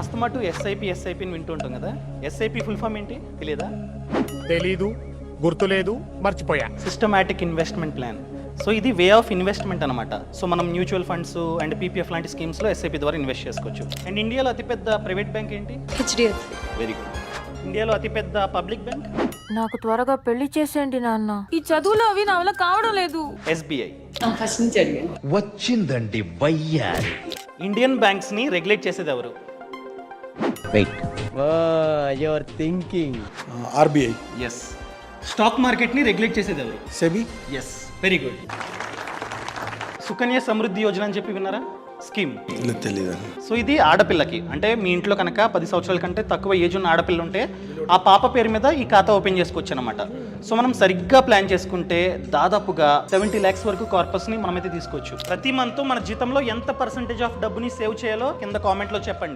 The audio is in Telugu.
మస్తమాటు ఎస్ఐపి అని వింటూ ఉంటాం కదా. ఎస్ఐపి ఫుల్ ఫామ్ ఏంటి తెలియదా? తెలీదు, గుర్తులేదు, మర్చిపోయా. Systematic investment plan. సో ఇది వే ఆఫ్ ఇన్వెస్ట్మెంట్ అనమాట. సో మనం మ్యూచువల్ ఫండ్స్ అండ్ పీపీఎఫ్ లాంటి స్కీమ్స్లో ఎస్ఐపి ద్వారా ఇన్వెస్ట్ చేసుకోవచ్చు. అండ్ ఇండియాలో అతిపెద్ద ప్రైవేట్ బ్యాంక్ ఏంటి? హెచ్డిఎఫ్సి. Very good. ఇండియాలో అతిపెద్ద పబ్లిక్ బ్యాంక్? నాకు త్వరగా పెళ్లి చేసేయండి నాన్న, ఈ చదువులు అవి నా వల్ల కావడం లేదు. ఎస్బీఐ. ఫస్ట్ నుంచి అడిగాను. వచ్చిందండి వయ్యారి. ఇండియన్ బ్యాంక్స్ ని రెగ్యులేట్ చేసేది ఎవరు? Wait, your thinking. RBI. Yes. Stock market ని రెగ్యులేట్ చేసేది ఎవరు? SEBI. Yes, very good. Sukanya Samriddhi Yojana అని చెప్పి విన్నారా? స్కీమ్. తెలీదు. సో ఇది ఆడపిల్లకి, అంటే మీ ఇంట్లో కనుక 10 సంవత్సరాల కంటే తక్కువ ఏజ్ ఉన్న ఆడపిల్ల ఉంటే ఆ పాప పేరు మీద ఈ ఖాతా ఓపెన్ చేసుకోవచ్చు అనమాట. సో మనం సరిగ్గా ప్లాన్ చేసుకుంటే దాదాపుగా 70 lakhs వరకు కార్పస్ ని మనమైతే తీసుకోవచ్చు. ప్రతి మంత్ మన జీతంలో ఎంత పర్సెంటేజ్ ఆఫ్ డబ్బుని సేవ్ చేయాలో కింద కామెంట్లో చెప్పండి.